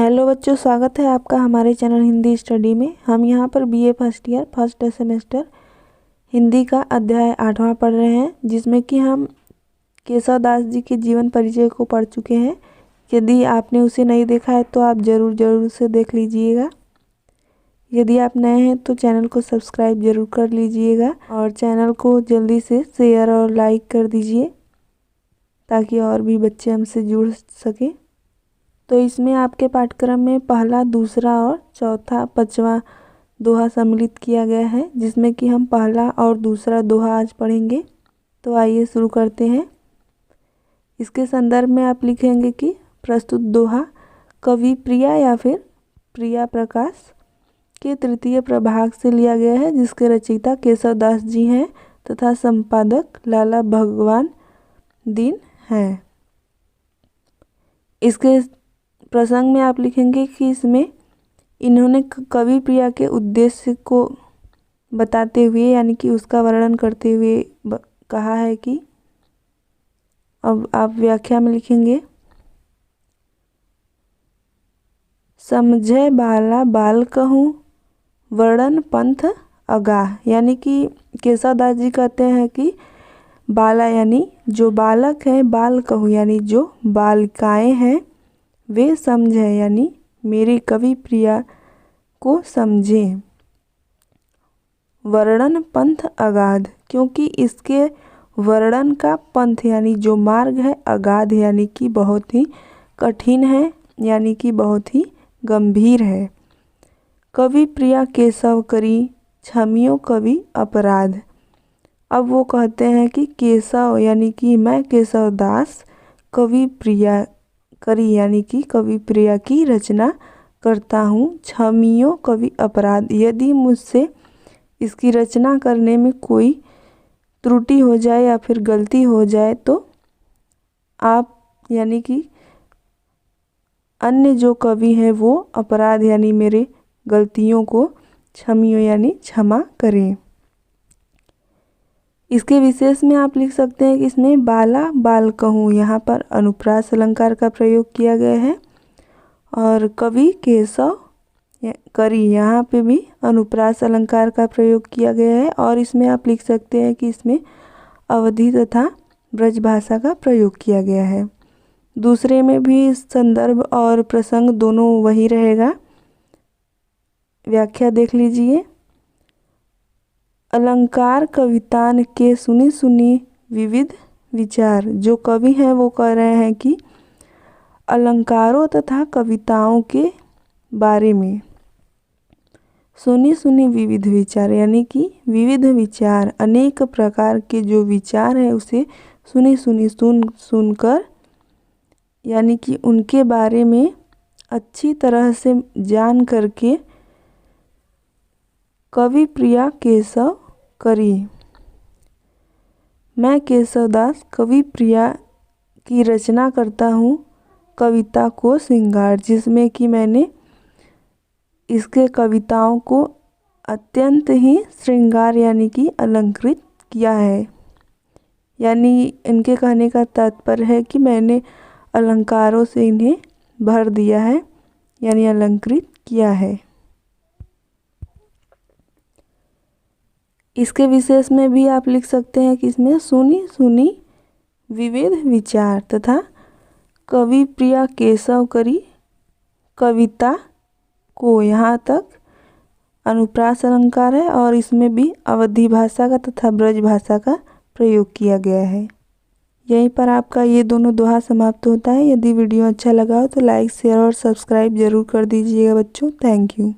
Hello बच्चों, स्वागत है आपका हमारे चैनल हिंदी स्टडी में। हम यहाँ पर BA first year first semester Hindi का अध्याय 8वां पढ़ रहे हैं, जिसमें कि हम केशव दास जी के जीवन परिचय को पढ़ चुके हैं। यदि आपने उसे नहीं देखा है तो आप ज़रूर उसे देख लीजिएगा। यदि आप नए हैं तो चैनल को सब्सक्राइब ज़रूर कर लीजिएगा और चैनल को जल्दी से शेयर और लाइक कर दीजिए ताकि और भी बच्चे हमसे जुड़ सकें। तो इसमें आपके पाठ्यक्रम में पहला, दूसरा और चौथा, पांचवा दोहा सम्मिलित किया गया है, जिसमें कि हम पहला और दूसरा दोहा आज पढ़ेंगे। तो आइए शुरू करते हैं। इसके संदर्भ में आप लिखेंगे कि प्रस्तुत दोहा कवि प्रिया या फिर प्रिया प्रकाश के तृतीय प्रभाग से लिया गया है, जिसके रचयिता केशव दास जी हैं तथा संपादक लाला भगवान दीन हैं। इसके प्रसंग में आप लिखेंगे कि इसमें इन्होंने कवि प्रिया के उद्देश्य को बताते हुए यानी कि उसका वर्णन करते हुए कहा है कि, अब आप व्याख्या में लिखेंगे, समझे बाला बाल कहूँ वर्णन पंथ अगाह। यानी कि केशव दास जी कहते हैं कि बाला यानी जो बालक है, बाल कहूँ यानी जो बालिकाएं हैं, वे समझे यानी मेरी कवि प्रिया को समझें। वर्णन पंथ अगाध, क्योंकि इसके वर्णन का पंथ यानी जो मार्ग है, अगाध यानी कि बहुत ही कठिन है, यानी कि बहुत ही गंभीर है। कवि प्रिया केशव करी क्षमियो कवि अपराध। अब वो कहते हैं कि केशव यानी कि मैं केशव दास कवि प्रिया करी यानी कि कवि प्रिया की रचना करता हूँ, क्षमियो कवि अपराध। यदि मुझसे इसकी रचना करने में कोई त्रुटि हो जाए या फिर गलती हो जाए तो आप यानी कि अन्य जो कवि हैं वो अपराध यानी मेरे गलतियों को क्षमियो यानी क्षमा करें। इसके विशेष में आप लिख सकते हैं कि इसमें बाला बाल कहूँ, यहाँ पर अनुप्रास अलंकार का प्रयोग किया गया है, और कवि केशव करी यहाँ पे भी अनुप्रास अलंकार का प्रयोग किया गया है। और इसमें आप लिख सकते हैं कि इसमें अवधि तथा ब्रज भाषा का प्रयोग किया गया है। दूसरे में भी संदर्भ और प्रसंग दोनों वही रहेगा। व्याख्या देख लीजिए। अलंकार कवितान के सुनी सुनी विविध विचार। जो कवि हैं वो कह रहे हैं कि अलंकारों तथा कविताओं के बारे में सुनी सुनी विविध विचार, यानी कि विविध विचार, अनेक प्रकार के जो विचार हैं उसे सुनी सुनी सुनकर यानी कि उनके बारे में अच्छी तरह से जान करके कवि प्रिया केशव करी, मैं केशव दास कवि प्रिया की रचना करता हूँ कविता को श्रृंगार, जिसमें कि मैंने इसके कविताओं को अत्यंत ही श्रृंगार यानी कि अलंकृत किया है। यानी इनके कहने का तात्पर्य है कि मैंने अलंकारों से इन्हें भर दिया है यानी अलंकृत किया है। इसके विशेष में भी आप लिख सकते हैं कि इसमें सुनी सुनी विविध विचार तथा कवि प्रिया केशव करी कविता को, यहाँ तक अनुप्रास अलंकार है और इसमें भी अवधि भाषा का तथा ब्रज भाषा का प्रयोग किया गया है। यहीं पर आपका ये दोनों दोहा समाप्त होता है। यदि वीडियो अच्छा लगा हो तो लाइक, शेयर और सब्सक्राइब जरूर कर दीजिएगा बच्चों। Thank you.